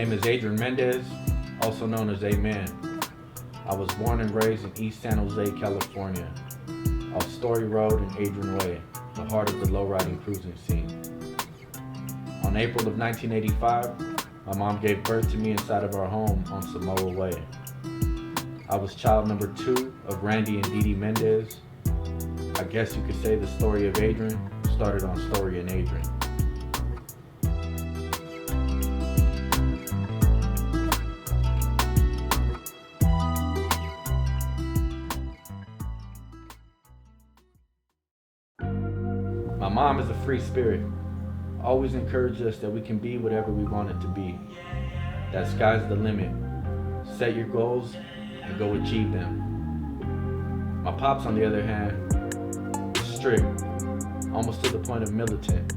name is Adrian Mendez, also known as A.M.E.N. I was born and raised in East San Jose, California, off Story Road and Adrian Way, the heart of the lowriding cruising scene. On April of 1985, my mom gave birth to me inside of our home on Samoa Way. I was child number 2 of Randy and Dee Dee Mendez. I guess you could say the story of Adrian started on Story and Adrian. My mom is a free spirit. Always encouraged us that we can be whatever we want it to be. That sky's the limit. Set your goals and go achieve them. My pops, on the other hand, is strict, almost to the point of militant,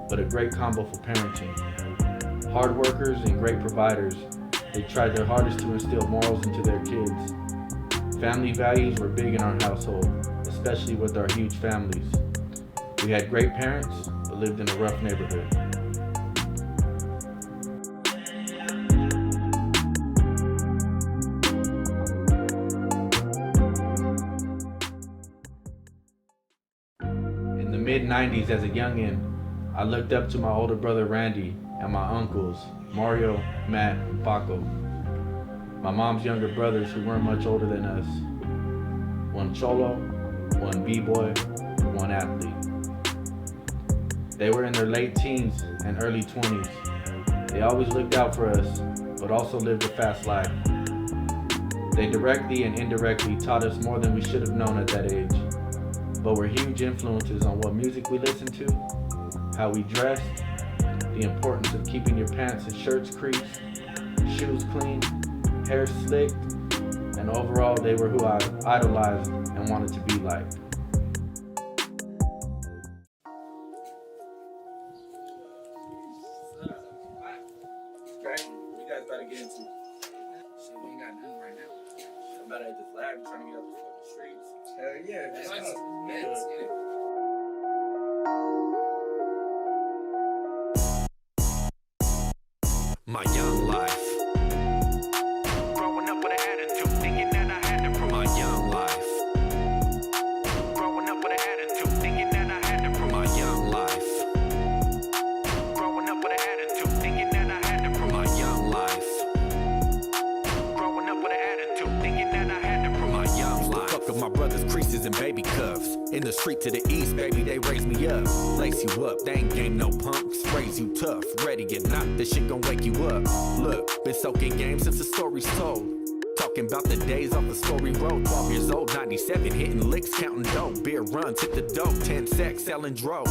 but a great combo for parenting. Hard workers and great providers, they tried their hardest to instill morals into their kids. Family values were big in our household, especially with our huge families. We had great parents, but lived in a rough neighborhood. In the mid-90s, as a youngin', I looked up to my older brother Randy and my uncles, Mario, Matt, and Paco. My mom's younger brothers who weren't much older than us. One cholo, one b-boy, one athlete. They were in their late teens and early 20s. They always looked out for us, but also lived a fast life. They directly and indirectly taught us more than we should have known at that age, but were huge influences on what music we listened to, how we dressed, the importance of keeping your pants and shirts creased, shoes clean, hair slicked, and overall they were who I idolized and wanted to be like. Trying to get up the fucking streets. Hell yeah. My young life. Growing up with an attitude, thinking that I had to prove. My young life. Growing up with an attitude, thinking that I had to prove. My young life. Growing up with an attitude, thinking that I had to prove. My young life. Growing up with an attitude, thinking that I had to prove. My young life. Fuck with my brother's creases and baby cuffs. In the street to the east, baby, they raise me up. Lace you up, they ain't game no punks. Raise you tough, ready get knocked, this shit gon' wake you up. Look, been soaking games since the story's told. Talking about the days off the Story Road. 12 years old, 97, hitting licks, counting dope. Beer runs, hit the dope, 10 sacks, selling dro.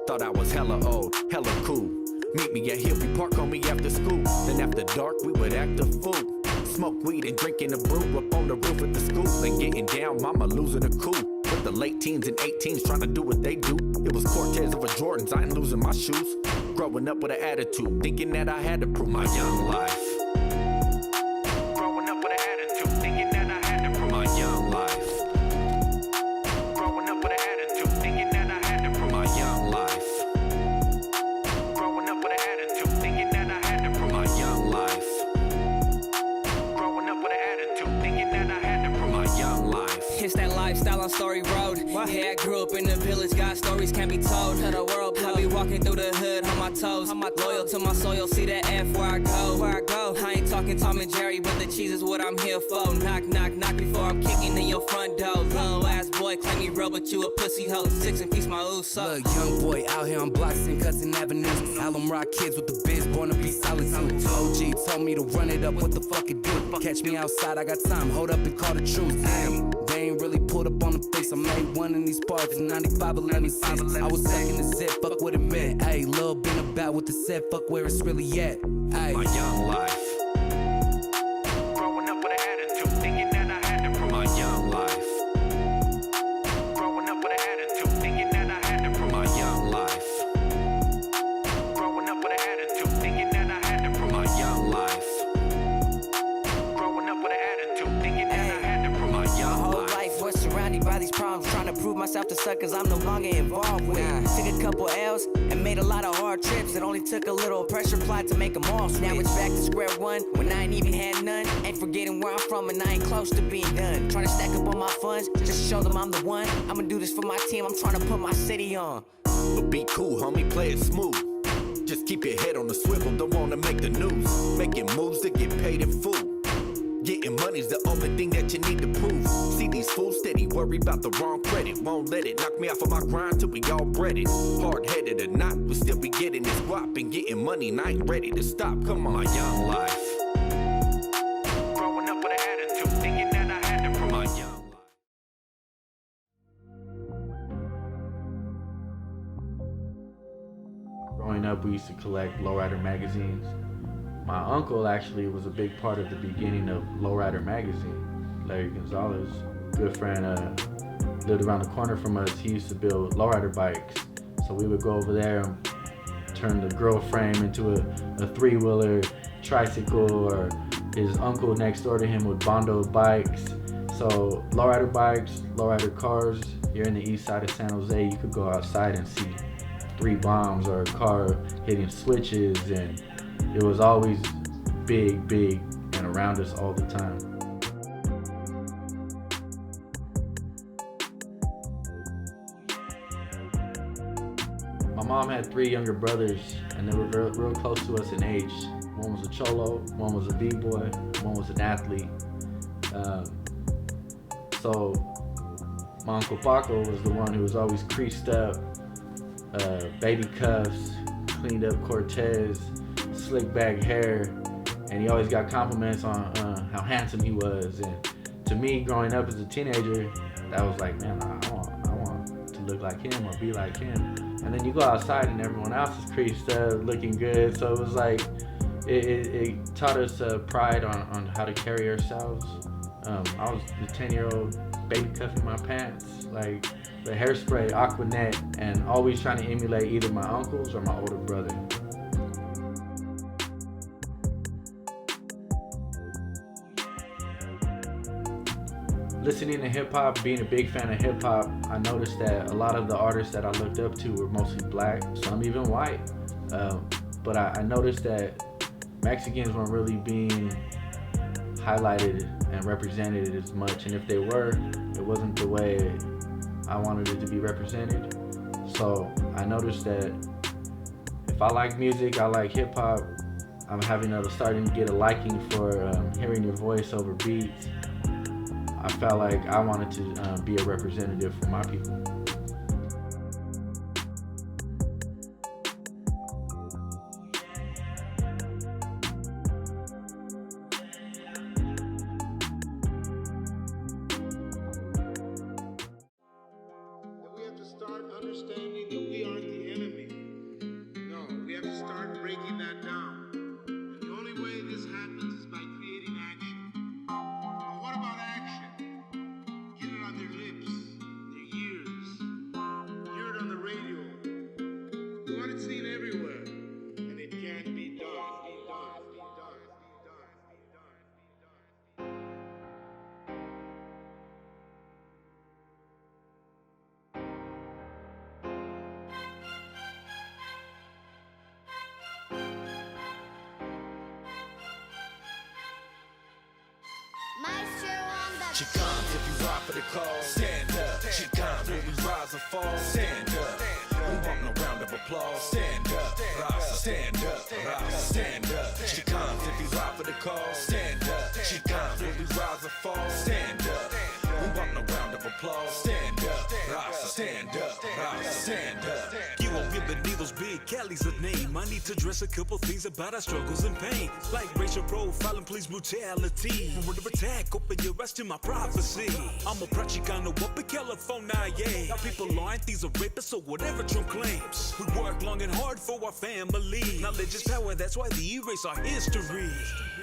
Thought I was hella old, hella cool. Meet me at Hillview Park on me after school. Then after dark, we would act a fool. Smoke weed and drinking a brew up on the roof at the school. And getting down, mama losing a cool. With the late teens and 18s trying to do what they do. It was Cortez over Jordans, I ain't losing my shoes. Growing up with an attitude, thinking that I had to prove. My young life. Growing up with an attitude, thinking that I had to prove. My young life. Growing up with an attitude, thinking that I had to prove. My young life. Growing up with an attitude, thinking that I had to prove. My young life. Growing up with an attitude, thinking that I had to prove. My young life. It's that lifestyle on Story Road. Yeah, I grew up in the village, got stories can't be told. Tell the world, I be walking through the hood on my toes. I'm loyal to my soil, see that F where I go. I ain't talking Tom and Jerry, but the cheese is what I'm here for. Knock, knock, knock before I'm kicking in your front door. Little ass boy, claim me real, but you a pussy hoe. 6 and piece my Uso. Look, young boy out here on blocks and Cutz and avenues. Alum Rock kids with the biz, born to be solid too. OG told me to run it up, what the fuck it do? Catch me outside, I got time, hold up and call the truth. Damn, they ain't really pulled up on the face. I made one in these parts in 95, 11, 6. I was sucking the zip, fuck what it meant. Ayy, Lil been about what the set, fuck where it's really at. Ayy. My young life. Growing up with an attitude, thinking that I had to prove. My young life. Growing up with an attitude, thinking that I had to prove. My young life. Growing up with an attitude, thinking that I had to prove. My young life. Growing up with an attitude, thinking that I had to prove. My young life. Was surrounded by these problems, trying to prove myself to suckers I'm no longer involved with. Took a couple L's and made made a lot of hard trips. It only took a little pressure plot to make them all switch. Now it's back to square one when I ain't even had none. Ain't forgetting where I'm from and I ain't close to being done. Trying to stack up all my funds just to show them I'm the one. I'ma do this for my team, I'm trying to put my city on. But be cool, homie, play it smooth. Just keep your head on the swivel, don't wanna make the news. Making moves to get paid in full. Getting money's the only thing that you need to prove. See these fools steady, worry about the wrong credit. Won't let it knock me off of my grind till we all breaded. Hard-headed or not, we still be getting this guap and getting money and I ain't ready to stop. Come on, my young life. Growing up with an attitude, thinking that I had to prove my young life. Growing up, we used to collect lowrider magazines. My uncle actually was a big part of the beginning of Lowrider magazine. Larry Gonzalez, good friend, lived around the corner from us. He used to build lowrider bikes. So we would go over there and turn the grill frame into a three-wheeler tricycle, or his uncle next door to him would bondo bikes. So lowrider bikes, lowrider cars. You're in the east side of San Jose, you could go outside and see 3 bombs or a car hitting switches, and it was always big, and around us all the time. My mom had 3 younger brothers, and they were real close to us in age. One was a cholo, one was a b-boy, one was an athlete. So my Uncle Paco was the one who was always creased up, baby cuffs, cleaned up Cortez, slick back hair, and he always got compliments on how handsome he was. And to me, growing up as a teenager, that was like, man, I want to look like him or be like him. And then you go outside and everyone else is creased up, looking good. So it was like, it taught us pride on how to carry ourselves. I was the 10-year-old baby cuffing my pants, like the hairspray, Aquanet, and always trying to emulate either my uncles or my older brother. Listening to hip hop, being a big fan of hip hop, I noticed that a lot of the artists that I looked up to were mostly black, some even white. But I noticed that Mexicans weren't really being highlighted and represented as much, and if they were, it wasn't the way I wanted it to be represented. So I noticed that if I like music, I like hip hop, I'm starting to get a liking for hearing your voice over beats. I felt like I wanted to be a representative for my people. We have to start understanding that we aren't the enemy. No, we have to start breaking that down. And the only way this happens is by creating action. But what about action? Get it on their lips, their ears, hear it on the radio. We want it seen everywhere, and it can be done. Chicano, if you ride for the cause, stand up. Chicano, when we rise or fall, stand up. We want no round of applause, stand up. Rasa, stand up. Rasa, stand up. Chicano, if you ride for the cause, stand up. Chicano, when we rise or fall, stand up. We want no round of applause, stand up. Rasa, stand up. Rasa, stand up. You won't bienvenidos, big Cali's the name. I need to address a couple things about our struggles and pain, like racial profiling, police brutality. Word of attack, open your eyes to my prophecy. I'm a proud Chicano up in California, yeah. Our people aren't, these are rapists, or whatever Trump claims. We work long and hard for our family. Knowledge is power, that's why they erase our history.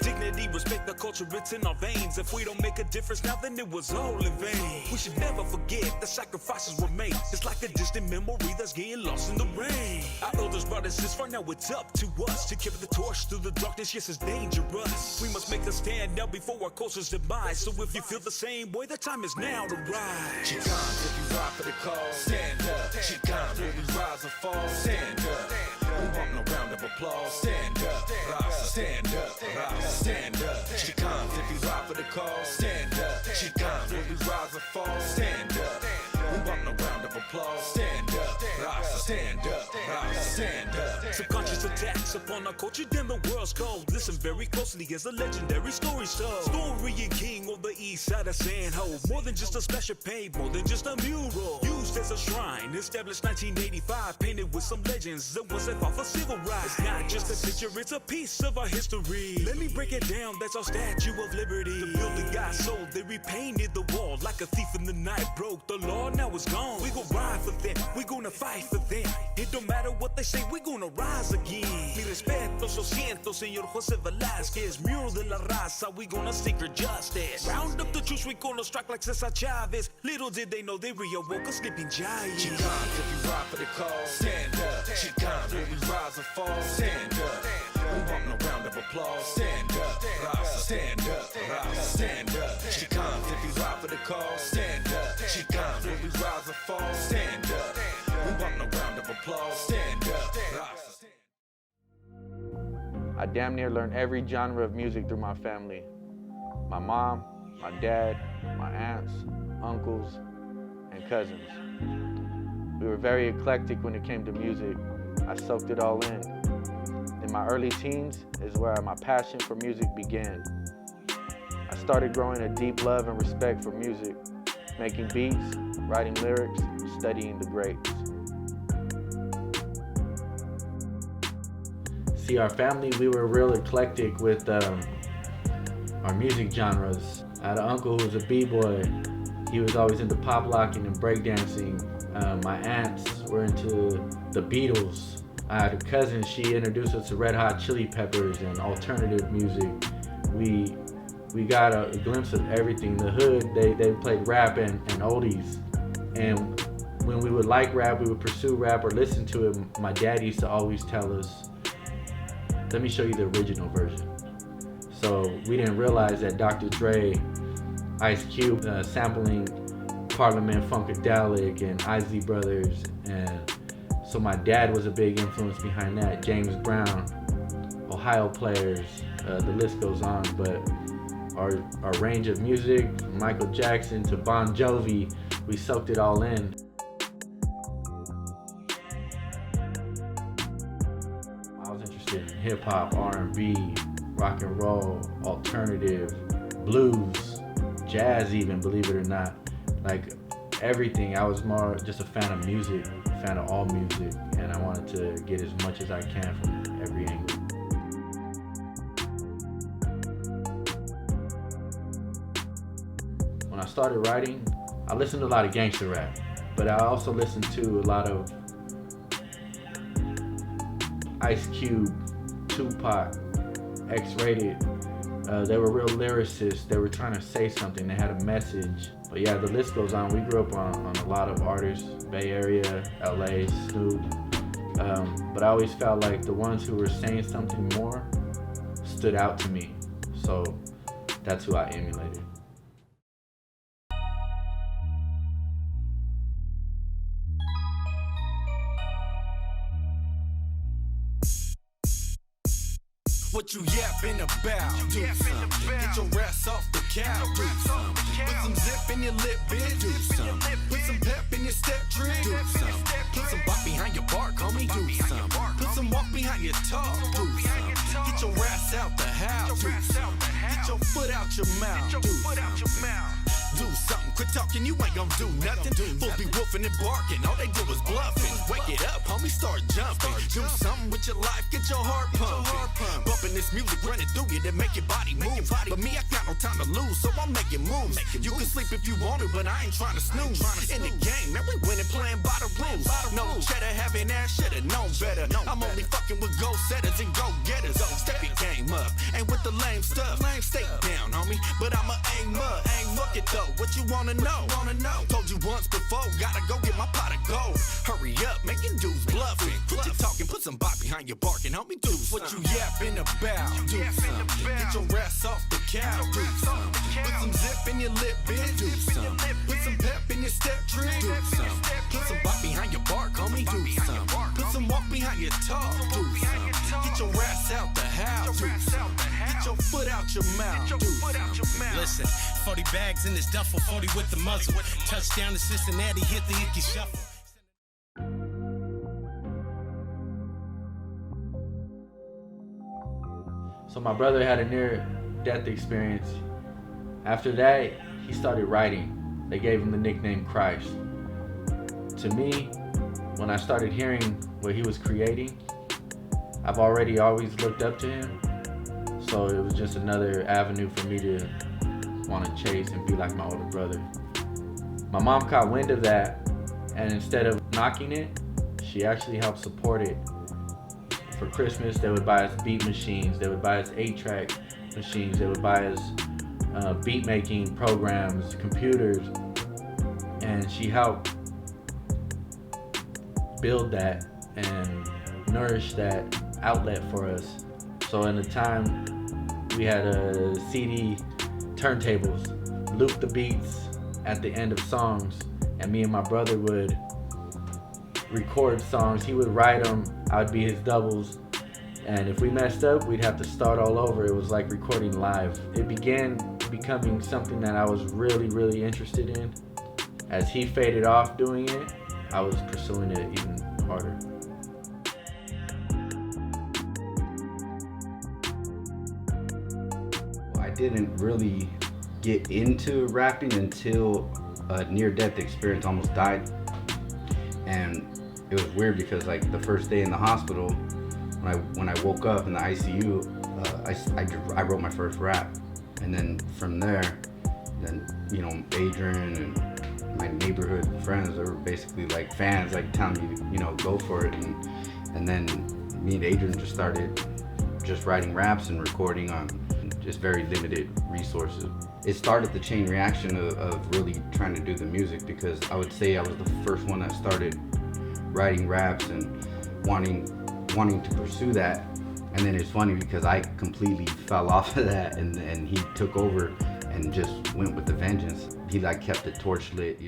Dignity, respect the culture, it's in our veins. If we don't make a difference now, then it was all in vain. We should never forget the sacrifices were made. It's like a distant memory that's getting lost in the rain. Our elders brought us this far, now it's up to us to carry the torch through the darkness. Yes, it's dangerous. We must make a stand now before our culture's demise. So if you feel the same way, the time is now to rise. Chicano, if you ride for the cause, stand up. Chicano, when we rise or fall, stand up. the cause. Stand up, Chicano, when we rise or fall. Stand up, we want no round of applause. Stand up, Rasa, stand up, Rasa, stand up. Subconscious attacks upon our culture, damn the world's cold. Listen very closely as the legendary story's told. Story and king on the east side of San Ho. More than just a special paint, more than just a mural. Used as a shrine, established 1985. Painted with some legends that was that fought for civil rights. It's not just a picture, it's a piece of our history. Let me break it down, that's our Statue of Liberty. The building got sold, they repainted the wall. Like a thief in the night, broke the law, now it's gone. We gon' ride for them, we gonna fight for them. It don't matter what they say, we gonna rise again. Mi respeto, yo siento, señor José Velázquez. Mural de la raza, we gonna seek her justice. Round up the troops, we gonna strike like Cesar Chavez. Little did they know they reawoke a sleeping giant. Chicano, if you ride for the cause. Stand up, Chicano, when we rise or fall. Stand up, we want no round of applause. Stand up, Rasa, stand up, Rasa, stand up. Chicano, if you ride for the cause. Stand up, Chicano, when we rise or fall. Stand up, we want no round of applause. Stand up, Rasa. I damn near learned every genre of music through my family. My mom, my dad, my aunts, uncles, and cousins. We were very eclectic when it came to music. I soaked it all in. In my early teens is where my passion for music began. I started growing a deep love and respect for music, making beats, writing lyrics, studying the greats. See, our family, we were real eclectic with our music genres. I had an uncle who was a b-boy. He was always into pop locking and breakdancing. My aunts were into the Beatles. I had a cousin, she introduced us to Red Hot Chili Peppers and alternative music. We got a glimpse of everything. The hood, they played rap and oldies. And when we would like rap, we would pursue rap or listen to it. My dad used to always tell us, let me show you the original version. So we didn't realize that Dr. Dre, Ice Cube sampling Parliament Funkadelic and IZ Brothers, and so my dad was a big influence behind that. James Brown, Ohio Players, the list goes on. But our range of music, from Michael Jackson to Bon Jovi, we soaked it all in. I was interested in hip hop, R&B, rock and roll, alternative, blues, jazz even, believe it or not. Like everything, I was more just a fan of music, a fan of all music, and I wanted to get as much as I can from every angle. When I started writing, I listened to a lot of gangster rap, but I also listened to a lot of Ice Cube, Tupac, X-Rated. They were real lyricists. They were trying to say something. They had a message. But yeah, the list goes on. We grew up on a lot of artists, Bay Area, LA, Snoop. But I always felt like the ones who were saying something more stood out to me. So that's who I emulated. What you yapping about? Do something. Get your ass off the couch. Do something. Put some zip in your lip, bitch. Do something. Put some pep in your step, trick. Do something. Put some bop behind your bark, homie. Do something. Put some walk behind your talk. Do something. Get your ass out the house. Do something. Get your foot out your mouth. Do something. Do something, quit talking, you ain't gon' do nothing. Fools be woofing and barking, all they do is bluffing. Wake it up, homie, start jumping. Do something with your life, get your heart pumping. Bumping this music, running through you to make your body move. But me, I got no time to lose, so I'm making moves. You can sleep if you want to, but I ain't trying to snooze. In the game, man, we winning, playing by the rules. No cheddar, having ass, shoulda known better. I'm only fucking with go setters and go getters. Step your game up, ain't with the lame stuff. Stay down, homie, but I'ma aim up. Fuck it though, what you wanna know? Told you once before, gotta go get my pot of gold. Hurry up, making dudes bluffing. Quit your talking, put some bop behind your barking. Help me do what you yapping about. Do something. Get your ass off the couch. Do something. Put some zip in your lip, bitch. Do something. Put some pep in your step, trick. Do something. Put some bop behind your bark, homie. Do something. Put some walk behind your talk. Do something. Get your ass out the house. Get your foot out your mouth. Listen, 40 bags in this duffel, 40 with the muzzle. Touchdown to Cincinnati, hit the icky shuffle. So my brother had a near-death experience. After that, he started writing. They gave him the nickname KRIST. To me, when I started hearing what he was creating, I've always looked up to him. So it was just another avenue for me to want to chase and be like my older brother. My mom caught wind of that, and instead of knocking it, she actually helped support it. For Christmas, they would buy us beat machines, they would buy us 8-track machines, they would buy us beat making programs, computers, and she helped build that and nourish that outlet for us. So in the time we had a CD turntables, loop the beats at the end of songs, and me and my brother would record songs. He would write them, I would be his doubles, and if we messed up, we'd have to start all over. It was like recording live. It began becoming something that I was really, really interested in. As he faded off doing it, I was pursuing it even harder. I didn't really get into rapping until a near-death experience almost died. And it was weird because like the first day in the hospital, when I woke up in the ICU, I wrote my first rap. And then from there, Adrian and my neighborhood friends are basically like fans, like telling me, go for it. And then me and Adrian just started just writing raps and recording on just very limited resources. It started the chain reaction of really trying to do the music, because I would say I was the first one that started writing raps and wanting to pursue that. And then it's funny because I completely fell off of that, and he took over and just went with the vengeance. He like kept the torch lit,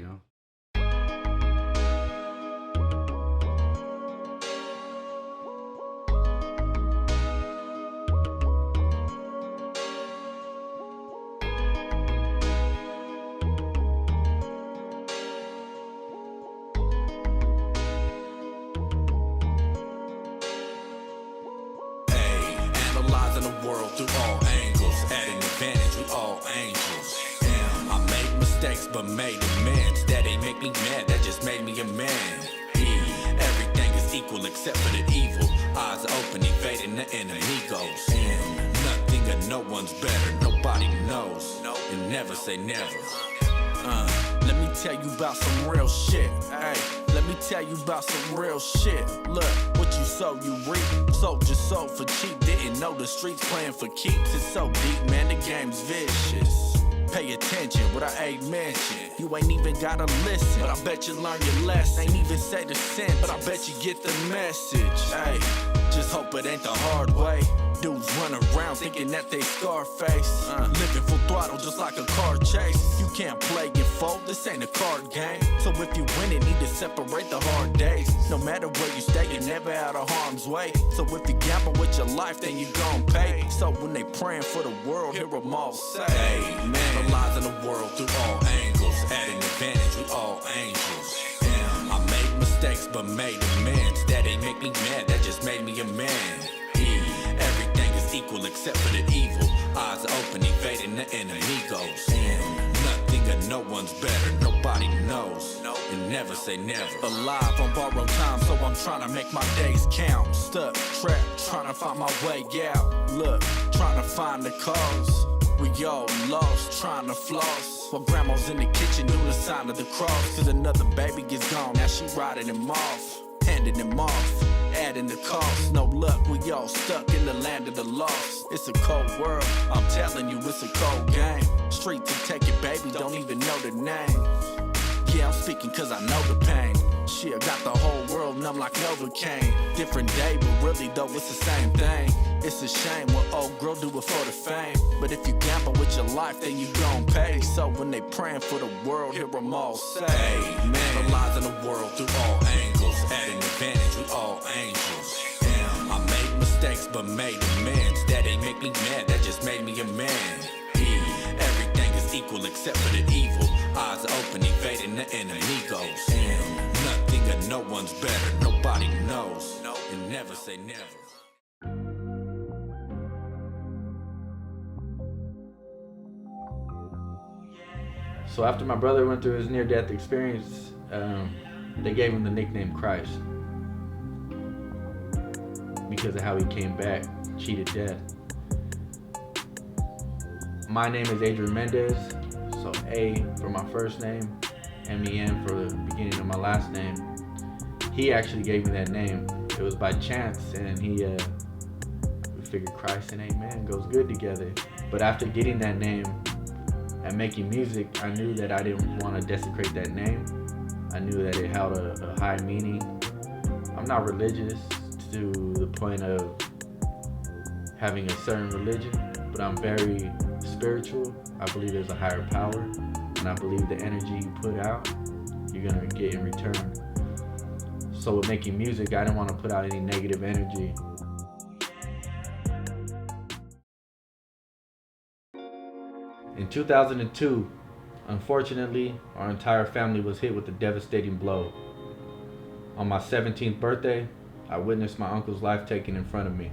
Analyzing the world through all angles, at an advantage with all angels. Damn, I made mistakes but made amends. That ain't make me mad, that just made me a man. Everything is equal except for the evil. Eyes open, evading the enemy goes. Nothing and no one's better, nobody knows. And never say never. Let me tell you about some real shit. Hey, let me tell you about some real shit. Look, what you sow, you reap. Sold your soul for cheap. Didn't know the streets playing for keeps. It's so deep, man, the game's vicious. Pay attention, what I ain't mention. You ain't even gotta listen, but I bet you learn your lesson. Ain't even say the sentence, but I bet you get the message. Hey, just hope it ain't the hard way. Dudes run around thinking that they Scarface. Living full throttle just like a car chase. You can't play and fold, this ain't a card game. So if you win it, need to separate the hard days. No matter where you stay, you're never out of harm's way. So if you gamble with your life, then you gon' pay. So when they praying for the world, hear them all say, hey, man, analyzing the world through all angles, at an advantage with all angels. Damn, I made mistakes but made amends. That ain't make me mad, that just made me a man. Everything is equal except for the evil. Eyes open, evading the enemy goes. Nothing and no one's better, nobody knows. And never say never. Alive on borrowed time, so I'm trying to make my days count. Stuck, trapped, trying to find my way out. Look, trying to find the cause. We all lost, trying to floss. While grandma's in the kitchen doing the sign of the cross. Cause another baby is gone, now she riding him off. Handing him off, adding the cost. No luck, we all stuck in the land of the lost. It's a cold world, I'm telling you, it's a cold game. Street to take it, baby, don't even know the name. Yeah, I'm speaking cause I know the pain. Shit, got the whole world numb like Novocaine. Different day, but really though it's the same thing. It's a shame what old girl do it for the fame. But if you gamble with your life, then you gon' pay. So when they praying for the world, hear them all say, hey, man, analyzing the world through all angles, at an advantage with all angels. Damn, I made mistakes mistakes but made amends. That ain't make me mad, that just made me a man. Everything is equal except for the evil. Eyes open, evading the enemy goes. And nothing and no one's better, nobody knows. And never say never. So after my brother went through his near-death experience, they gave him the nickname KRIST because of how he came back, cheated death. My name is Adrian Mendez, so A for my first name, M.E.N for the beginning of my last name. He actually gave me that name. It was by chance, and we figured KRIST and A.M.E.N goes good together. But after getting that name and making music, I knew that I didn't want to desecrate that name. I knew that it held a high meaning. I'm not religious to the point of having a certain religion, but I'm very spiritual. I believe there's a higher power, and I believe the energy you put out, you're gonna get in return. So with making music, I didn't want to put out any negative energy. In 2002, unfortunately, our entire family was hit with a devastating blow. On my 17th birthday, I witnessed my uncle's life taken in front of me.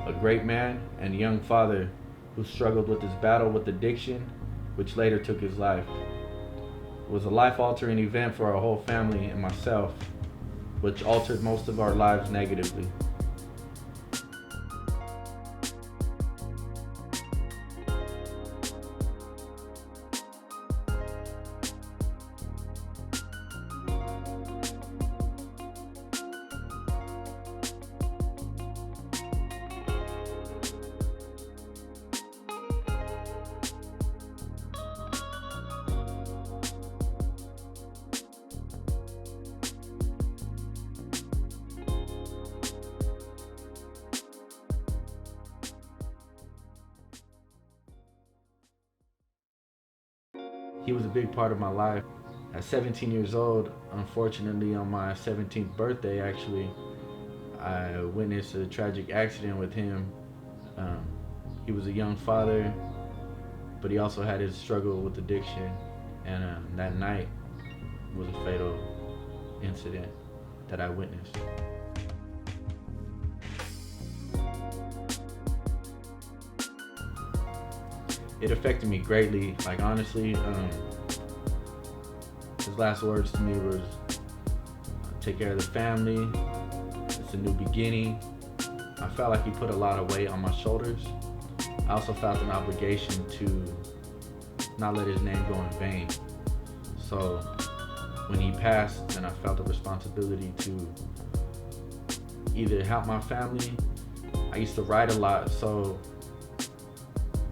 A great man and young father who struggled with his battle with addiction, which later took his life. It was a life-altering event for our whole family and myself, which altered most of our lives negatively. He was a big part of my life. At 17 years old, unfortunately on my 17th birthday actually, I witnessed a tragic accident with him. He was a young father, but he also had his struggle with addiction, and that night was a fatal incident that I witnessed. It affected me greatly. Like honestly, his last words to me was, take care of the family, it's a new beginning. I felt like he put a lot of weight on my shoulders. I also felt an obligation to not let his name go in vain. So when he passed, then I felt a responsibility to either help my family. I used to write a lot, so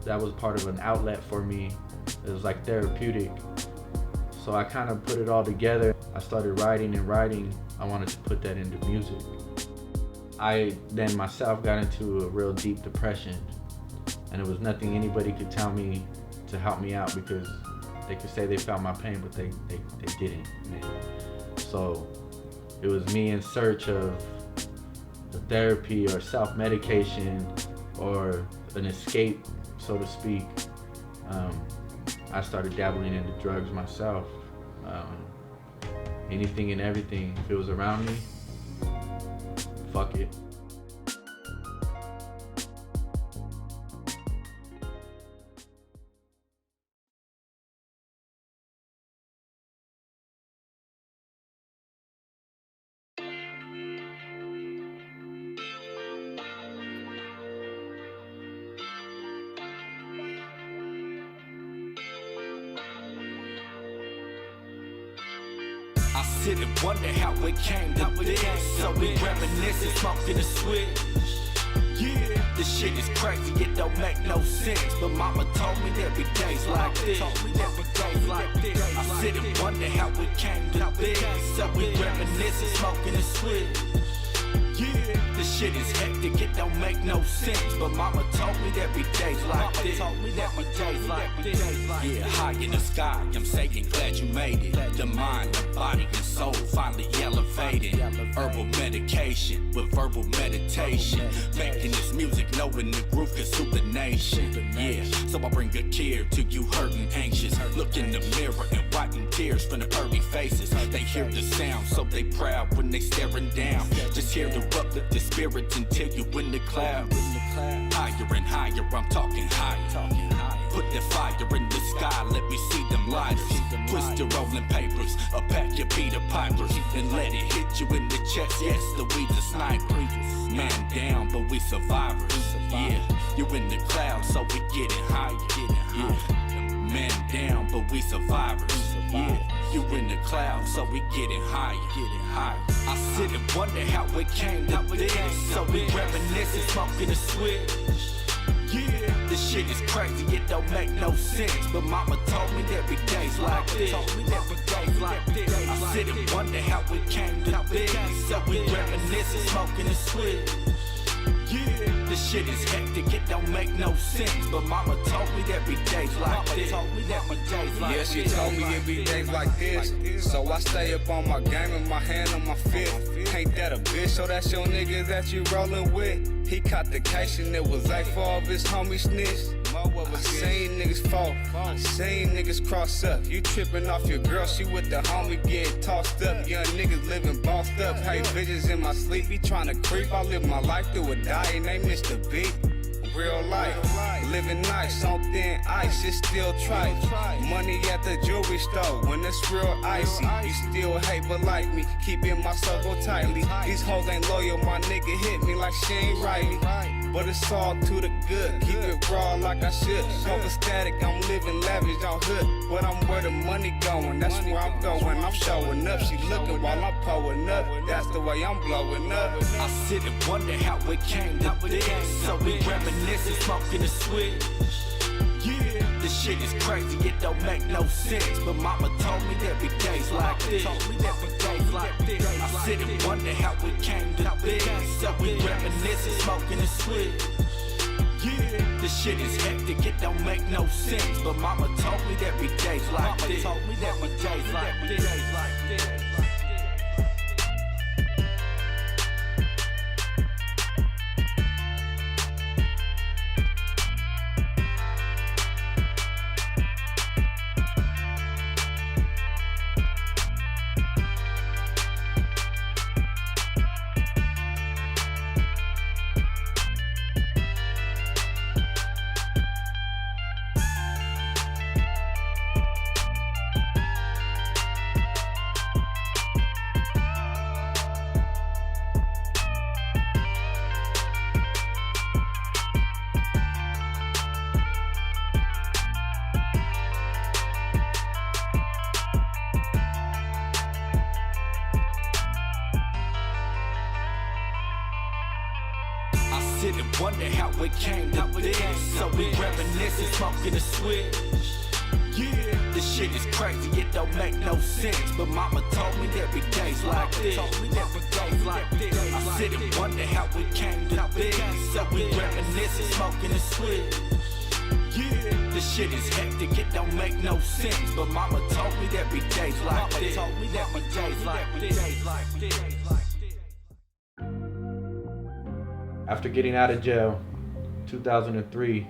that was part of an outlet for me. It was like therapeutic. So I kind of put it all together. I started writing and writing. I wanted to put that into music. I then myself got into a real deep depression, and it was nothing anybody could tell me to help me out, because they could say they felt my pain, but they didn't. So it was me in search of the therapy or self-medication or an escape, so to speak. I started dabbling into drugs myself. Anything and everything, if it was around me, fuck it. I sit and wonder how it came to this. So we reminiscing, smoking a switch. Yeah, this shit is crazy, it don't make no sense. But mama told me there be days like this. I sit and wonder how it came to this. So we reminiscing, smoking a switch. Yeah, this shit is hectic, it don't make no sense. But mama told me that we days like this. Yeah, high in the sky, I'm saying glad you made it. The mind, the body, and soul finally elevated. Herbal medication with verbal meditation. Making this music, knowing the group can soothe the nation. Yeah, so I bring good care to you hurting, anxious. Look in the mirror and wiping tears from the pearly faces. They hear the sound, so they proud when they staring down. Just hear the uplift the spirits until you in the clouds. Higher and higher, I'm talking higher. Put the fire in the sky, let me see them lights. Twist your rolling papers, a pack your Peter Pipers, and let it hit you in the chest. Yes, the weed's a sniper. Man down, but we survivors. Yeah, you in the clouds, so we getting higher. Yeah, man down, but we survivors. Yeah, you in the clouds, so we getting higher. I sit and wonder how it came to this. So we reminiscing, smoking a switch. Yeah, this shit is crazy, it don't make no sense. But mama told me that we days like this. I sit and wonder how it came to this. So we reminiscing, smoking a switch. Yeah, this shit is hectic, it don't make no sense. But mama told me that we days like this. Yeah, she told me it be days like this. So I stay up on my game and my hand on my fist. Ain't that a bitch? So that's your nigga that you rollin' with. He caught the case and it was A4 of his homie snitch. I seen niggas fall, I seen niggas cross up. You trippin' off your girl, she with the homie getting tossed up. Young niggas living bossed up, hey visions in my sleep. He tryna creep, I live my life through a die and they missed the beat. Real life, living nice on thin ice, it's still trite. Money at the jewelry store when it's real icy. You still hate but like me, keeping my circle tightly. These hoes ain't loyal, my nigga hit me like she ain't right. But it's all to the good, keep it raw like I should. Over static, I'm living lavish on hood. But I'm where the money going, that's where I'm going. I'm showing up, she looking while I'm pulling up. That's the way I'm blowing up. I sit and wonder how it came to this. So we reminiscing, smoking a switch. Yeah, this shit is crazy, it don't make no sense. But mama told me that we days like this. I sit and wonder how it came to this. So we reminiscing, smoking a switch. Yeah, this shit is hectic, it don't make no sense. But mama told me that we days like this. Sit and wonder how it came to this. So we reminiscing, smoking a switch. Yeah, this shit is crazy, it don't make no sense. But mama told me that we days like this. I sit and wonder how it came to this. So we reminiscing, smoking a switch. Yeah, this shit is hectic, it don't make no sense. But mama told me that we days like this. After getting out of jail, 2003,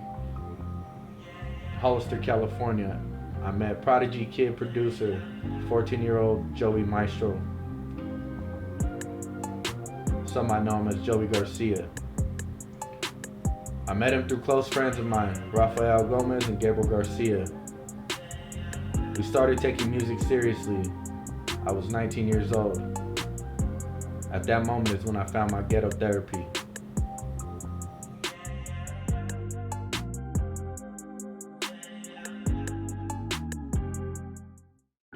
Hollister, California, I met prodigy kid producer, 14-year-old Joey Mystro. Some might know him as Joey Garcia. I met him through close friends of mine, Rafael Gomez and Gabriel Garcia. We started taking music seriously. I was 19 years old. At that moment is when I found my ghetto therapy.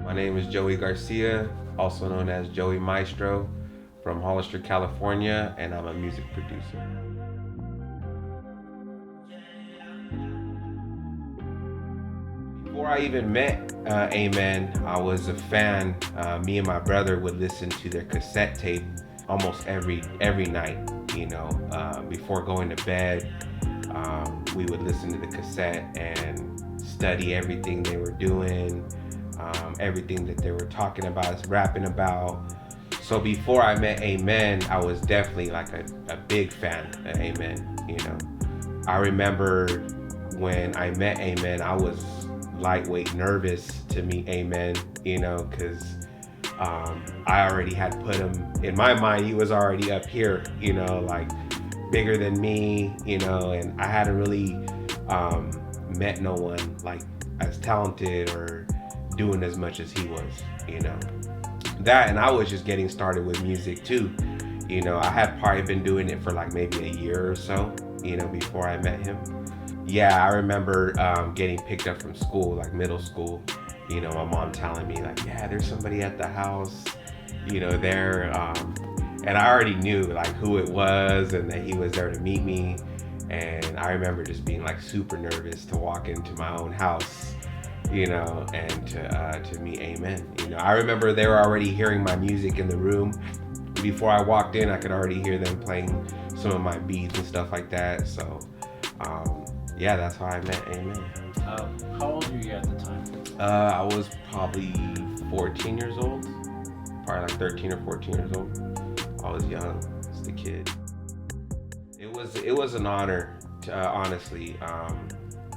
My name is Joey Garcia, also known as Joey Mystro, from Hollister, California, and I'm a music producer. Before I even met A.M.E.N, I was a fan. Me and my brother would listen to their cassette tape almost every night. you know. Before going to bed, we would listen to the cassette and study everything they were doing, everything that they were talking about, rapping about. So before I met A.M.E.N, I was definitely like a big fan of A.M.E.N, you know. I remember when I met A.M.E.N, I was lightweight nervous to meet A.M.E.N, you know, because I already had put him, in my mind, he was already up here, you know, like bigger than me, you know, and I hadn't really met no one like as talented or doing as much as he was, you know. That, and I was just getting started with music too, you know. I had probably been doing it for like maybe a year or so, you know, before I met him. Yeah, I remember getting picked up from school, like middle school, you know, my mom telling me like, yeah, there's somebody at the house, you know, there, and I already knew like who it was and that he was there to meet me. And I remember just being like super nervous to walk into my own house, you know, and to meet A.M.E.N. You know, I remember they were already hearing my music in the room. Before I walked in, I could already hear them playing some of my beats and stuff like that. So, yeah, that's how I met A.M.E.N. How old were you at the time? I was probably 14 years old, probably like 13 or 14 years old. I was young, just a kid. It was an honor, to, honestly.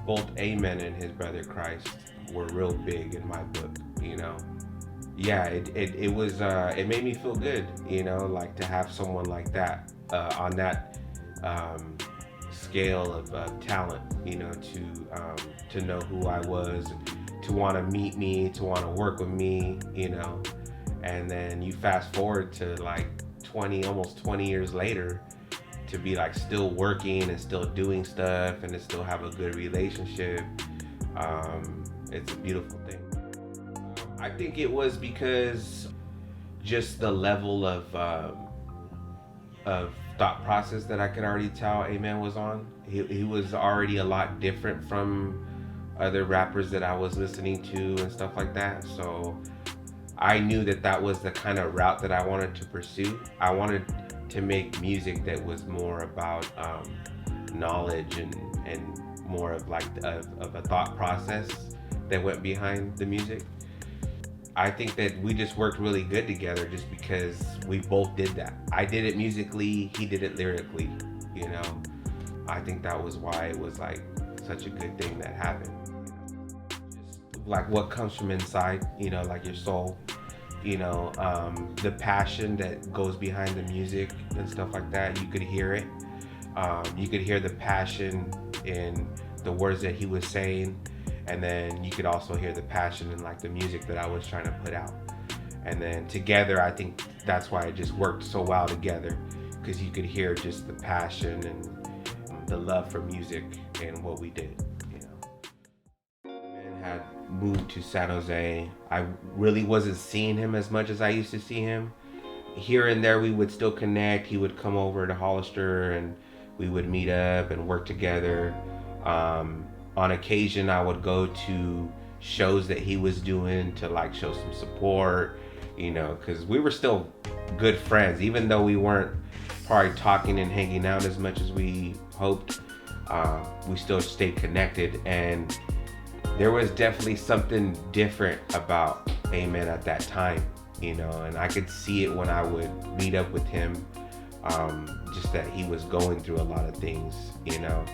Both A.M.E.N and his brother KRIST were real big in my book, you know. Yeah, it was, it made me feel good, you know, like to have someone like that on that scale of talent, you know, to know who I was, to want to meet me, to want to work with me, you know. And then you fast forward to like almost 20 years later, to be like still working and still doing stuff and to still have a good relationship. It's a beautiful thing. I think it was because just the level of thought process that I could already tell A.M.E.N was on. He was already a lot different from other rappers that I was listening to and stuff like that. So I knew that that was the kind of route that I wanted to pursue. I wanted to make music that was more about knowledge and more of like of a thought process that went behind the music. I think that we just worked really good together just because we both did that. I did it musically, he did it lyrically, you know. I think that was why it was like such a good thing that happened. Just like what comes from inside, you know, like your soul, you know, the passion that goes behind the music and stuff like that, you could hear it. You could hear the passion in the words that he was saying, and then you could also hear the passion in like the music that I was trying to put out. And then together, I think that's why it just worked so well together, because you could hear just the passion and the love for music and what we did, you know. A.M.E.N had moved to San Jose. I really wasn't seeing him as much as I used to see him. Here and there we would still connect. He would come over to Hollister and we would meet up and work together. On occasion I would go to shows that he was doing to like show some support, you know, because we were still good friends, even though we weren't probably talking and hanging out as much as we hoped. We still stayed connected, and there was definitely something different about A.M.E.N at that time, you know, and I could see it when I would meet up with him, just that he was going through a lot of things, you know.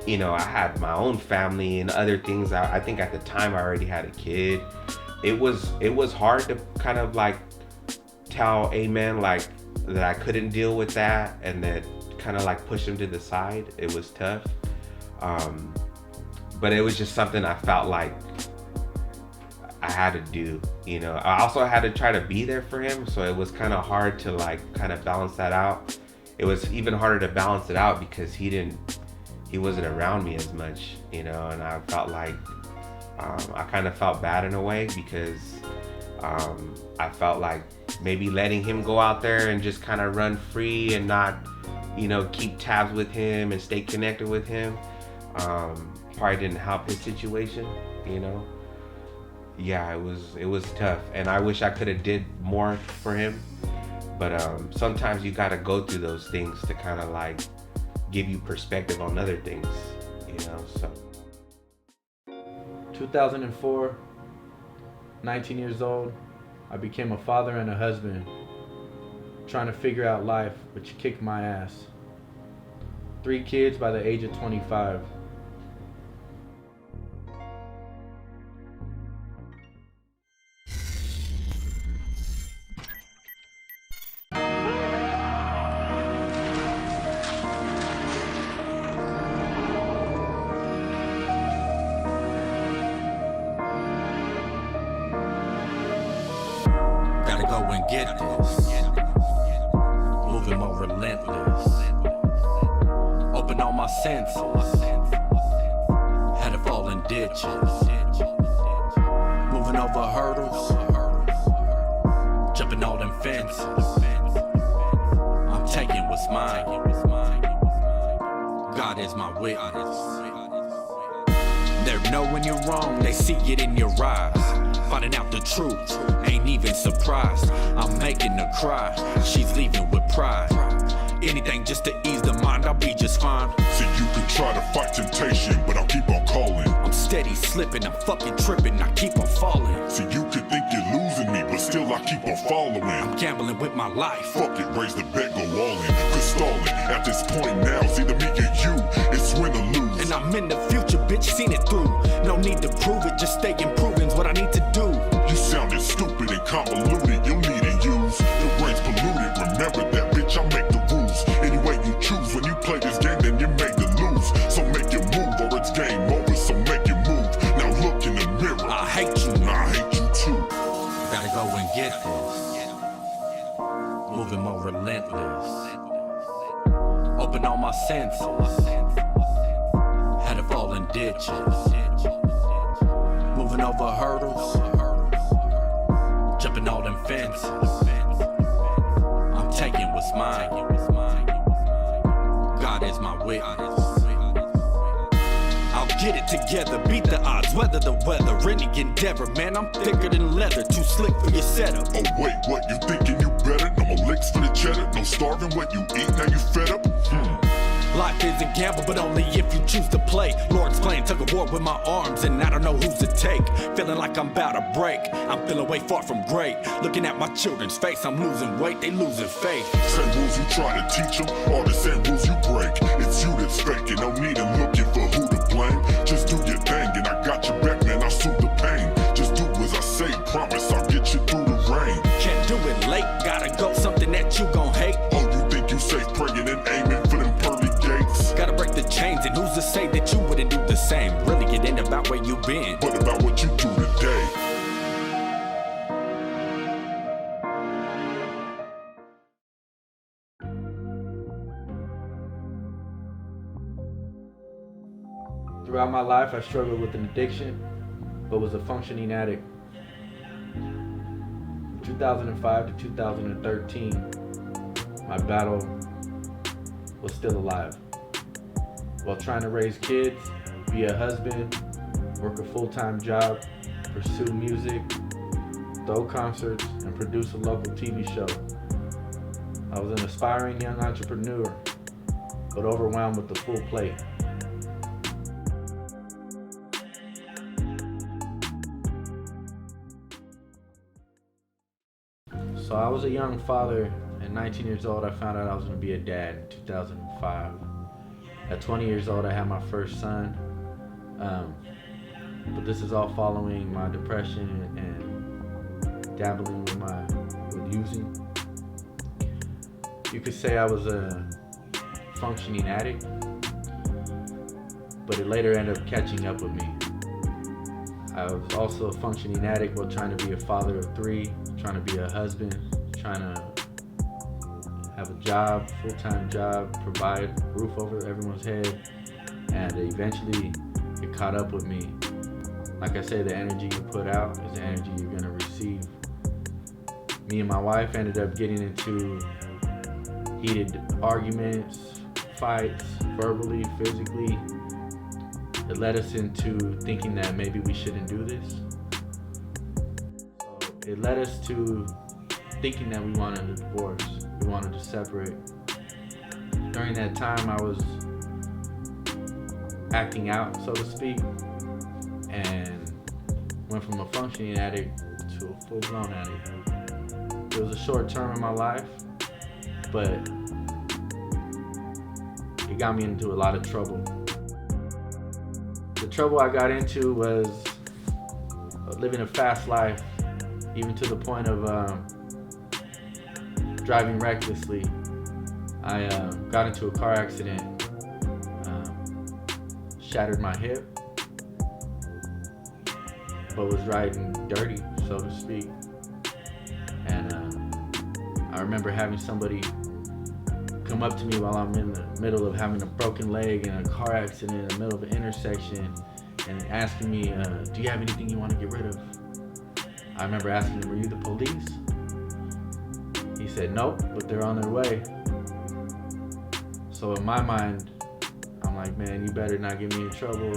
You know, I had my own family and other things. I think at the time I already had a kid. It was hard to kind of like tell A.M.E.N like that I couldn't deal with that, and that kind of like push him to the side. It was tough. But it was just something I felt like I had to do, you know. I also had to try to be there for him, so it was kind of hard to like kind of balance that out. It was even harder to balance it out because he wasn't around me as much, you know, and I felt like I kind of felt bad in a way because I felt like maybe letting him go out there and just kind of run free and not, you know, keep tabs with him and stay connected with him probably didn't help his situation, you know. Yeah, it was tough, and I wish I could have did more for him, But sometimes you gotta go through those things to kind of like give you perspective on other things, you know. So 2004, 19 years old, I became a father and a husband, trying to figure out life, which kicked my ass. 3 kids by the age of 25. Gotta go and get this. Moving more relentless. Open all my senses. Had to fall in ditches. Moving over hurdles. Jumping all them fences. I'm taking what's mine. God is my witness. They know when you're wrong, they see it in your eyes. Finding out the truth, ain't even surprised. I'm making her cry, she's leaving with pride. Anything just to ease the mind, I'll be just fine. So you can try to fight temptation, but I'll keep on calling. I'm steady slipping, I'm fucking tripping, I keep on falling. So you could think you're losing me, but still I keep on following. I'm gambling with my life. Fuck it, raise the bet, go all in. Quit stalling, at this point now, it's either me or you. It's win or lose. And I'm in the future, bitch, seen it through. No need to prove it, just stay improving's what I need to do. You sounded stupid and convoluted, you'll need to use. Your brain's polluted, remember that, bitch, I make the rules. Any way you choose, when you play this game, then you're made to lose. So make your move, or it's game over, so make your move. Now look in the mirror. I hate you. And I hate you too. Gotta go and get this. Moving more relentless. Open all my senses. Had to fall in ditches. Moving over hurdles. Jumping all them fences. I'm taking what's mine. God is my witness. I'll get it together, beat the odds, weather the weather. Any endeavor, man, I'm thicker than leather. Too slick for your setup. Oh wait, what, you thinking you better? No more licks for the cheddar, no starving what you eat, now you fed up? Life is a gamble, but only if you choose to play. Lord's playing tug of war with my arms, and I don't know who's to take. Feeling like I'm about to break, I'm feeling way far from great. Looking at my children's face, I'm losing weight, they losing faith. Same rules you try to teach them, are the same rules you break. It's you that's faking, no need in looking for who to blame. Just do your thing, and I got your back, man, I'll soothe the pain. Just do as I say, promise I'll get you through the rain. Can't do it late, gotta go, something that you gon' hate. Oh, you think you safe praying and aiming for them pearly gates? Gotta break the chains, and who's to say that you wouldn't do the same? Really, it ain't about where you been, but about what you do today. Throughout my life, I struggled with an addiction, but was a functioning addict. From 2005 to 2013, my battle was still alive. While trying to raise kids, be a husband, work a full-time job, pursue music, throw concerts, and produce a local TV show. I was an aspiring young entrepreneur, but overwhelmed with the full plate. So I was a young father. At 19 years old, I found out I was going to be a dad in 2005. At 20 years old, I had my first son. But this is all following my depression and dabbling with using. You could say I was a functioning addict, but it later ended up catching up with me. I was also a functioning addict while trying to be a father of 3, trying to be a husband, trying to have a job, full-time job, provide roof over everyone's head, and eventually it caught up with me. Like I say, the energy you put out is the energy you're gonna receive. Me and my wife ended up getting into heated arguments, fights, verbally, physically. It led us into thinking that maybe we shouldn't do this. So it led us to thinking that we wanted a divorce. We wanted to separate. During that time, I was acting out, so to speak, and went from a functioning addict to a full-blown addict. It was a short term in my life, but it got me into a lot of trouble. The trouble I got into was living a fast life, even to the point of driving recklessly. I got into a car accident, shattered my hip, but was riding dirty, so to speak. And I remember having somebody come up to me while I'm in the middle of having a broken leg and a car accident in the middle of an intersection and asking me, do you have anything you want to get rid of? I remember asking him, were you the police? He said, nope, but they're on their way. So in my mind, I'm like, man, you better not get me in trouble.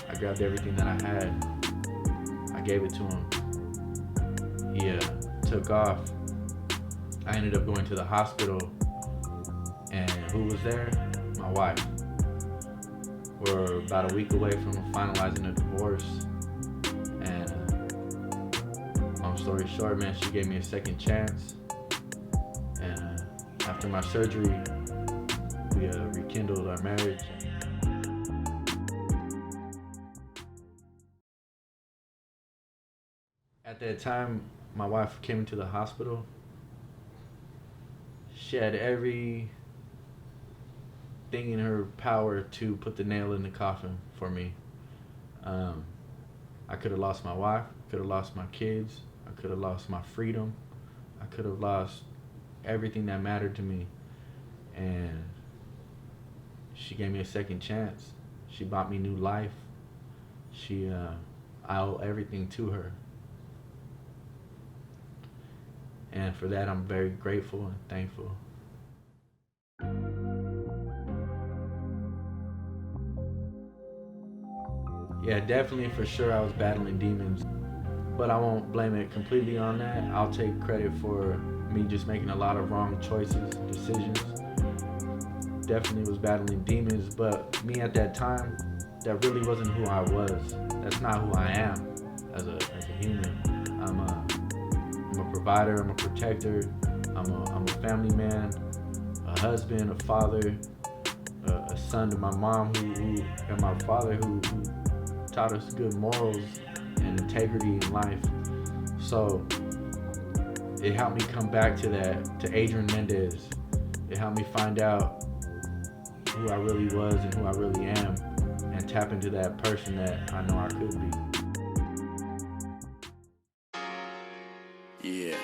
I grabbed everything that I had. I gave it to him. He took off. I ended up going to the hospital, and who was there? My wife. We're about a week away from finalizing a divorce, and long story short, man, she gave me a second chance, and after my surgery, we rekindled our marriage. At that time, my wife came into the hospital. She had everything in her power to put the nail in the coffin for me. I could have lost my wife, could have lost my kids, I could have lost my freedom, I could have lost everything that mattered to me. And she gave me a second chance. She bought me new life. I owe everything to her. And for that, I'm very grateful and thankful. Yeah, definitely, for sure, I was battling demons. But I won't blame it completely on that. I'll take credit for me just making a lot of wrong choices, decisions. Definitely was battling demons, but me at that time, that really wasn't who I was. That's not who I am as a human. I'm a provider, I'm a protector, I'm a family man, a husband, a father, a son to my mom and my father who taught us good morals and integrity in life. So it helped me come back to that, to Adrian Mendez. It helped me find out who I really was and who I really am, and tap into that person that I know I could be. Yeah.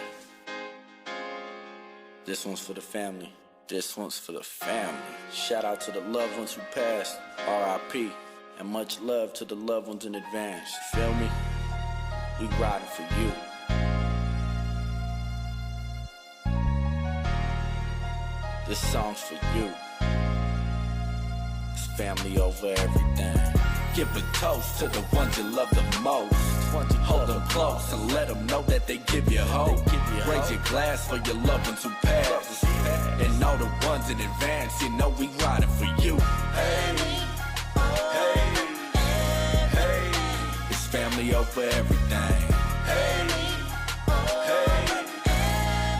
This one's for the family. This one's for the family. Shout out to the loved ones who passed, R.I.P. And much love to the loved ones in advance. You feel me? We riding for you. This song's for you. It's family over everything. Give a toast to the ones you love the most. Hold them close and let them know that they give you hope. Raise your glass for your loved ones who passed. And all the ones in advance, you know we riding for you. Hey, hey, hey. It's family over everything. Hey, hey,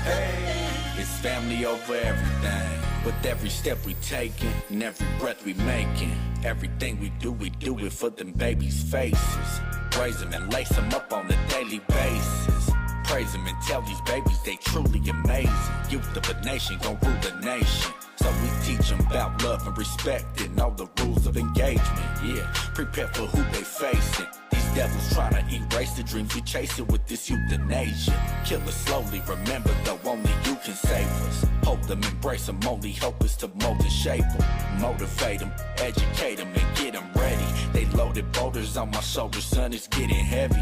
hey. It's family over everything. With every step we taking and every breath we making, everything we do it for them babies' faces. Praise them and lace them up on a daily basis. Praise them and tell these babies they truly amazing. Youth of a nation gon' rule the nation. So we teach them about love and respect and all the rules of engagement. Yeah, prepare for who they facing. These devils tryna erase the dreams we chasing with this euthanasia. Kill us slowly, remember though only you can save us. Hope them, embrace them, only hope is to mold and shape them. Motivate them, educate them and get them ready. They loaded boulders on my shoulders, son, it's getting heavy.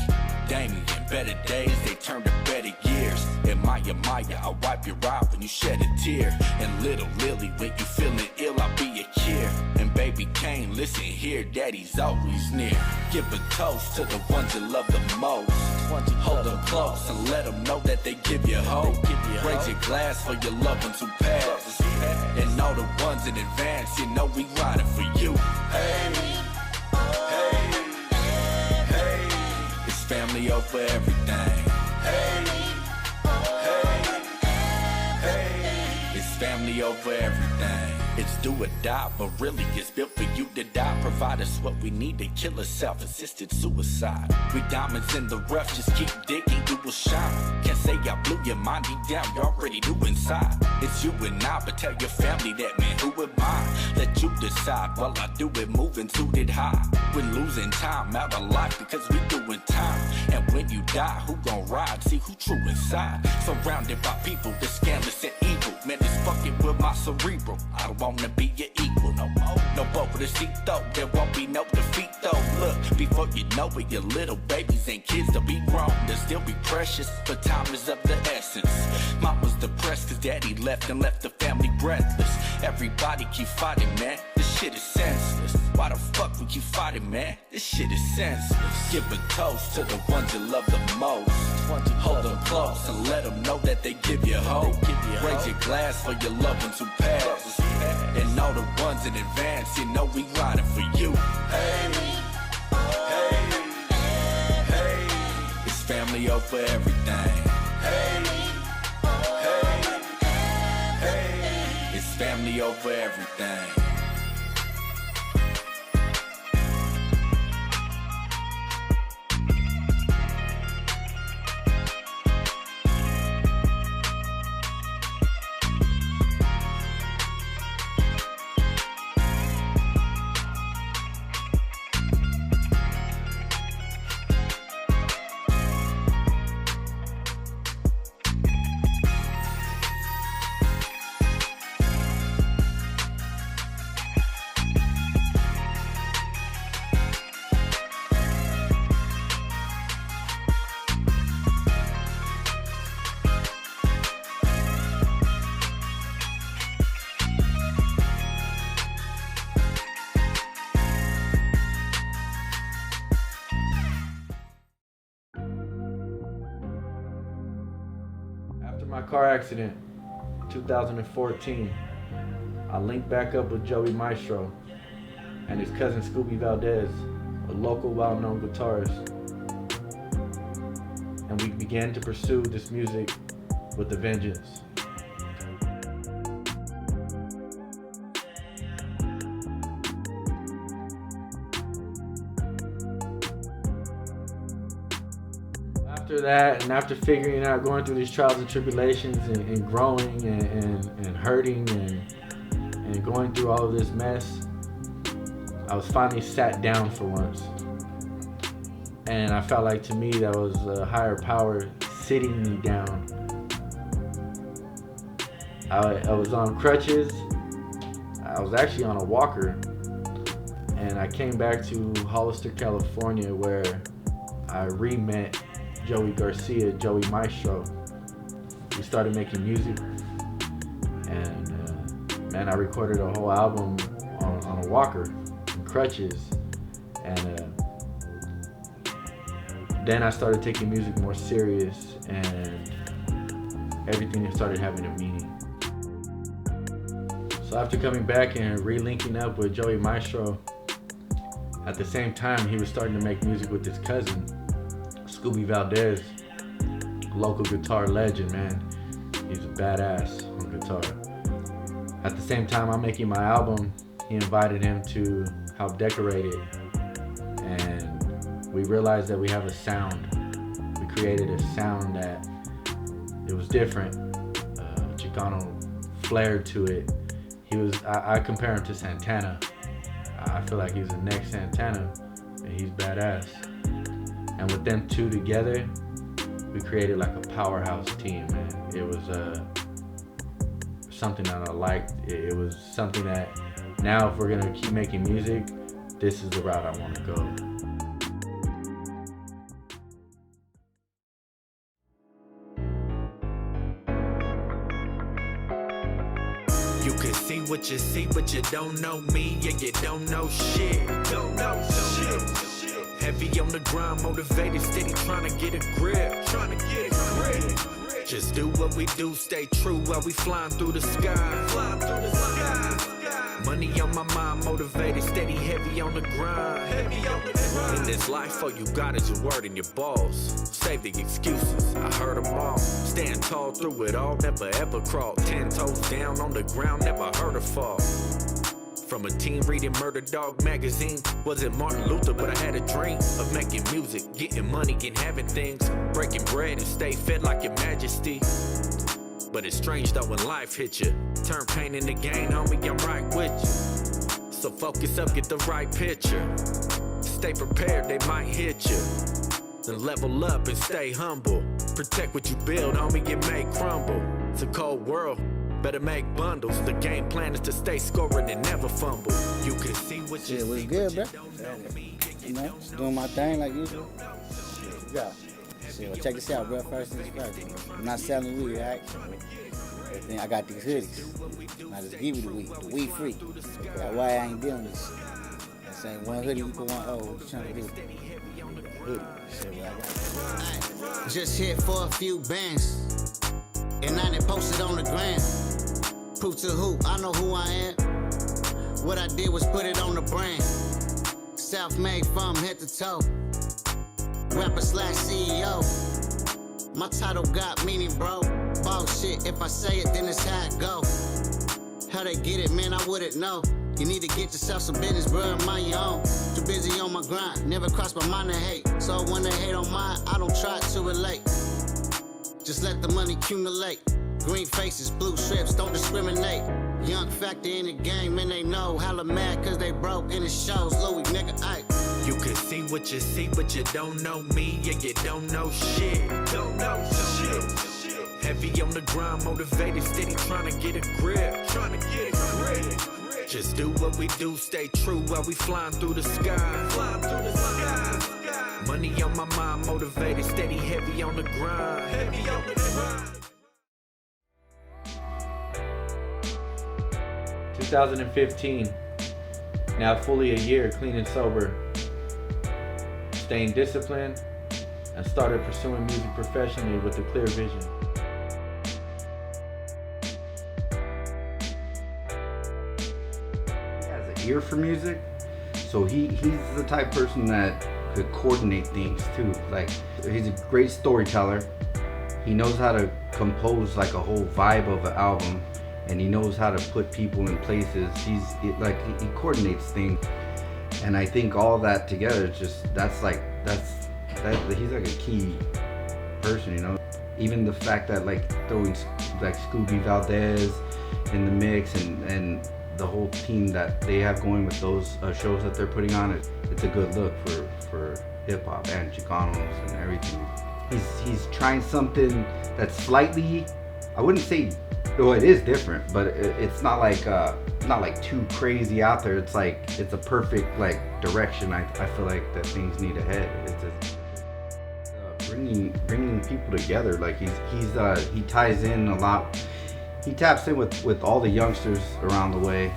Damien, better days, they turn to better years. And Maya, I'll wipe your eye when you shed a tear. And little Lily, when you feeling ill, I'll be your cure. And baby he came, listen here, daddy's always near. Give a toast to the ones that love the most. Hold them close and let them know that they give you hope. Raise your glass for your loved ones who passed. And all the ones in advance, you know we riding for you. Hey, hey, hey, it's family over everything. Hey, hey, hey, it's family over everything. It's do or die, but really it's built for you to die. Provide us what we need to kill us, self-assisted suicide. We diamonds in the rough, just keep digging, you will shine. Can't say I blew your mind deep down, you already do inside. It's you and I, but tell your family that, man, who am I? Let you decide while I do it, moving suited high. We're losing time out of life because we doing time. And when you die, who gon' ride? See who true inside. Surrounded by people that's scandalous and evil. Man, it's fucking with my cerebral. I don't wanna be your equal no more. No boat with a seat though, there won't be no defeat though. Look, before you know it, your little babies and kids to be grown. They'll still be precious, but time is of the essence. Mom was depressed cause daddy left and left the family breathless. Everybody keep fighting, man, this shit is senseless. Why the fuck we keep fighting, man? This shit is senseless. Give a toast to the ones that love the most. Hold them close and let them know that they give you hope. Raise your glass for your loved ones who passed. And all the ones in advance, you know we riding for you. Hey, hey, hey, it's family over everything. Hey, hey, hey, it's family over everything. My car accident, 2014, I linked back up with Joey Mystro and his cousin Scooby Valdez, a local well-known guitarist, and we began to pursue this music with a vengeance. After that, and after figuring out, going through these trials and tribulations and growing and hurting and going through all of this mess, I was finally sat down for once. And I felt like, to me, that was a higher power sitting me down. I was on crutches. I was actually on a walker. And I came back to Hollister, California, where I re-met Joey Mystro. We started making music, and man, I recorded a whole album on a walker and crutches, and then I started taking music more serious, and everything started having a meaning. So after coming back and re-linking up with Joey Mystro, at the same time he was starting to make music with his cousin Scooby Valdez, local guitar legend, man. He's a badass on guitar. At the same time I'm making my album, he invited him to help decorate it. And we realized that we have a sound. We created a sound that it was different. Chicano flair to it. I compare him to Santana. I feel like he's the next Santana, and he's badass. And with them two together, we created like a powerhouse team, man. It was something that I liked. It was something that now, if we're gonna keep making music, this is the route I want to go. You You can see what you see, but you don't know me, yeah, you don't know shit. Don't know shit. Heavy on the grind, motivated, steady, trying to get a grip. Just do what we do, stay true while we flying through the sky. Money on my mind, motivated, steady, heavy on the grind. In this life, all you got is your word and your balls. Save the excuses, I heard them all. Stand tall through it all, never ever crawl. 10 toes down on the ground, never heard a fall. From a teen reading Murder Dog magazine. Wasn't Martin Luther, but I had a dream of making music, getting money, and having things. Breaking bread and stay fed like your majesty. But it's strange though when life hit you. Turn pain into gain, homie, I'm right with you. So focus up, get the right picture. Stay prepared, they might hit you. Then level up and stay humble. Protect what you build, homie, it may crumble. It's a cold world, better make bundles. The game plan is to stay scoring and never fumble. You can see what you see. Good, bro. You know, just doing my thing like usual. Yeah. So check this out, bro. First things first. I'm not selling weed, right? Everything, I got these hoodies. I just give you the weed free. That's why I ain't dealing with this shit. I'm saying one hoodie, you put one, oh, what you trying to do? Hoodie. Shit, what I got. Just hit for a few bands. And I done posted on the gram. Proof to who? I know who I am. What I did was put it on the brand. Self-made from head to toe. Rapper / CEO. My title got meaning, bro. Boss shit, if I say it, then it's how it go. How they get it, man, I wouldn't know. You need to get yourself some business, bro, and mind your own. Too busy on my grind, never cross my mind to hate. So when they hate on mine, I don't try to relate. Just let the money accumulate. Green faces, blue strips, don't discriminate. Young factor in the game, and they know. Hella mad cause they broke and it shows. Louis, nigga, aight. You can see what you see, but you don't know me, yeah, you don't know shit. Don't know shit. Heavy on the grind, motivated, steady, trying to get a grip. Just do what we do, stay true while we flying through the sky. Money on my mind, motivated, steady, heavy on the grind. 2015, now fully a year clean and sober, staying disciplined, and started pursuing music professionally with a clear vision. He has an ear for music, so he's the type of person that could coordinate things too. Like, he's a great storyteller. He knows how to compose like a whole vibe of an album, and he knows how to put people in places. He coordinates things, and I think all that together is just he's like a key person, you know. Even the fact that like throwing like Scooby, Valdez in the mix, and the whole team that they have going with those shows that they're putting on, it's a good look for hip hop and Chicanos and everything. He's trying something that's slightly, I wouldn't say, well, it is different, but it's not like too crazy out there. It's like, it's a perfect like direction. I feel like that things need to head. It's bringing people together. Like he ties in a lot. He taps in with all the youngsters around the way.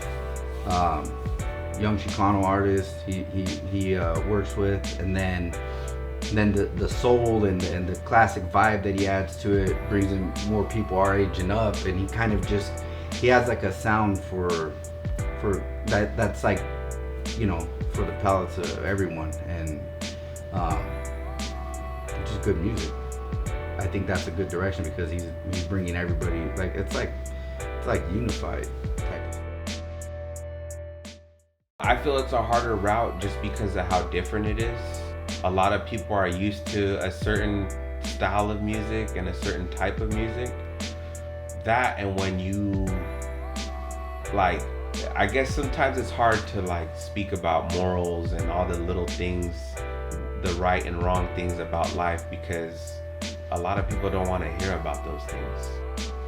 Young Chicano artists he works with, and then the soul and the classic vibe that he adds to it brings in more people our age and up, and he kind of he has like a sound for that's like, you know, for the palates of everyone, and just good music. I think that's a good direction because he's bringing everybody, like it's like unified type of stuff. I feel it's a harder route just because of how different it is. A lot of people are used to a certain style of music and a certain type of music. That, and when you like, I guess sometimes it's hard to like speak about morals and all the little things, the right and wrong things about life, because a lot of people don't want to hear about those things.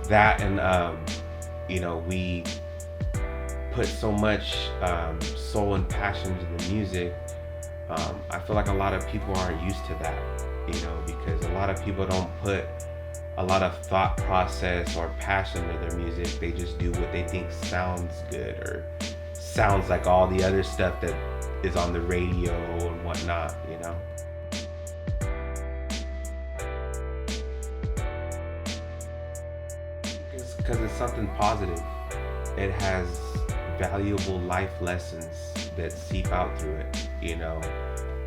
That, and you know, we put so much soul and passion into the music. I feel like a lot of people aren't used to that, you know, because a lot of people don't put a lot of thought process or passion to their music. They just do what they think sounds good or sounds like all the other stuff that is on the radio and whatnot, you know? Because it's something positive. It has valuable life lessons that seep out through it, you know?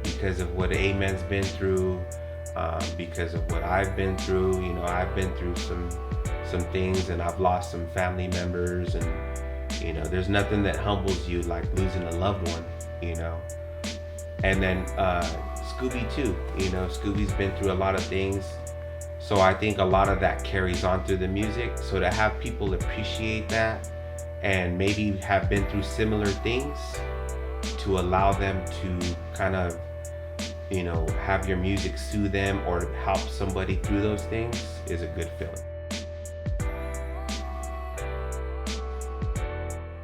Because of what A.M.E.N's been through, because of what I've been through, you know, I've been through some things, and I've lost some family members, and you know, there's nothing that humbles you like losing a loved one, you know. And then Scooby too, you know, Scooby's been through a lot of things, so I think a lot of that carries on through the music. So to have people appreciate that and maybe have been through similar things, to allow them to kind of, you know, have your music soothe them or help somebody through those things is a good feeling.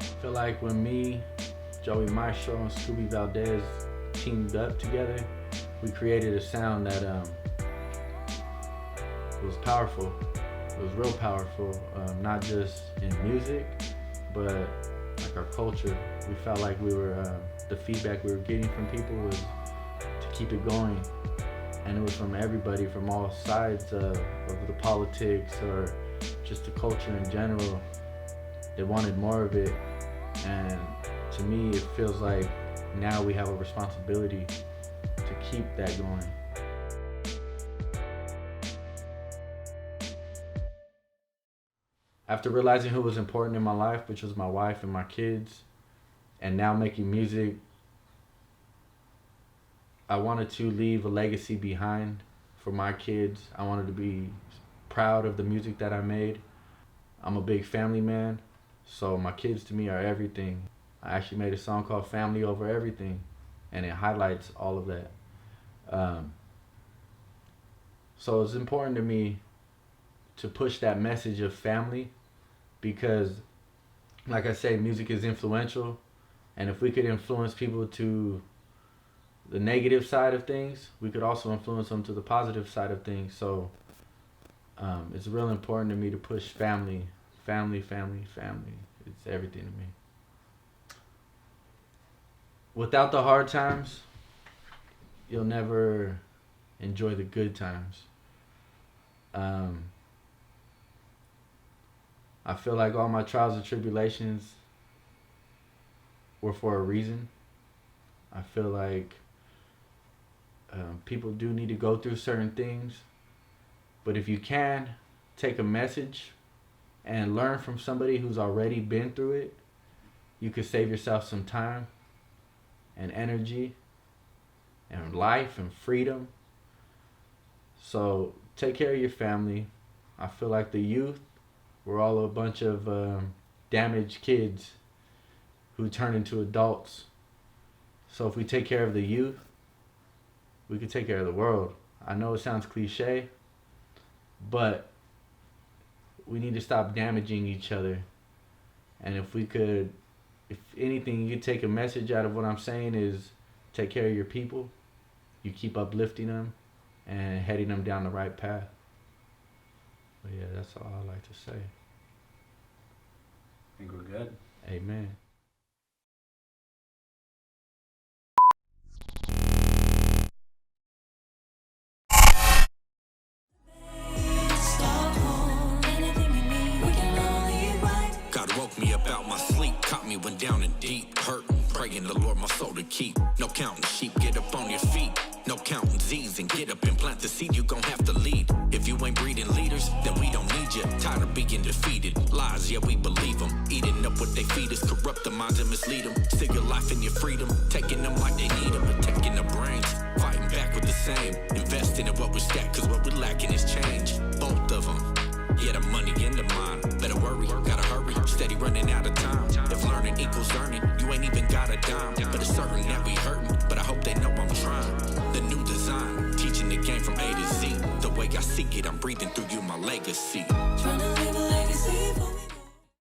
I feel like when me, Joey Mystro, and Scooby Valdez teamed up together, we created a sound that was powerful. It was real powerful, not just in music, but like our culture. We felt like we were, the feedback we were getting from people was to keep it going. And it was from everybody, from all sides of the politics or just the culture in general. They wanted more of it. And to me, it feels like now we have a responsibility to keep that going. After realizing who was important in my life, which was my wife and my kids, and now making music, I wanted to leave a legacy behind for my kids. I wanted to be proud of the music that I made. I'm a big family man, so my kids to me are everything. I actually made a song called Family Over Everything, and it highlights all of that. So it's important to me to push that message of family, because like I say, music is influential, and if we could influence people to the negative side of things, we could also influence them to the positive side of things. So it's real important to me to push family. It's everything to me. Without the hard times, you'll never enjoy the good times. I feel like all my trials and tribulations were for a reason. I feel like people do need to go through certain things, but if you can take a message and learn from somebody who's already been through it, you could save yourself some time and energy and life and freedom. So take care of your family. I feel like the youth, we're all a bunch of damaged kids who turn into adults. So if we take care of the youth, we can take care of the world. I know it sounds cliche, but we need to stop damaging each other. And if anything, you take a message out of what I'm saying is take care of your people. You keep uplifting them and heading them down the right path. But yeah, that's all I like to say. I think we're good. Amen. God woke me up out my sleep, caught me when down and deep, hurting, praying the Lord my soul to keep. No counting sheep, get up on your feet. No counting Z's and get up and plant the seed, you gon' have to lead. If you ain't breeding leaders, then we don't need you. Tired of being defeated. Lies, yeah, we believe them. Eating up what they feed us, corrupt the minds and mislead them. Steal your life and your freedom, taking them like they need them. Attacking the brains, fighting back with the same. Investing in what we stack, cause what we lacking is change. Both of them, yeah, the money and the mind. Better worry, gotta hurry, steady running out of time. If learning equals earning, you ain't even got a dime. But it's certain that we hurting, but I hope they know I'm trying. The new design, teaching the game from A to Z. The way I seek it, I'm breathing through you, my legacy. Tryna live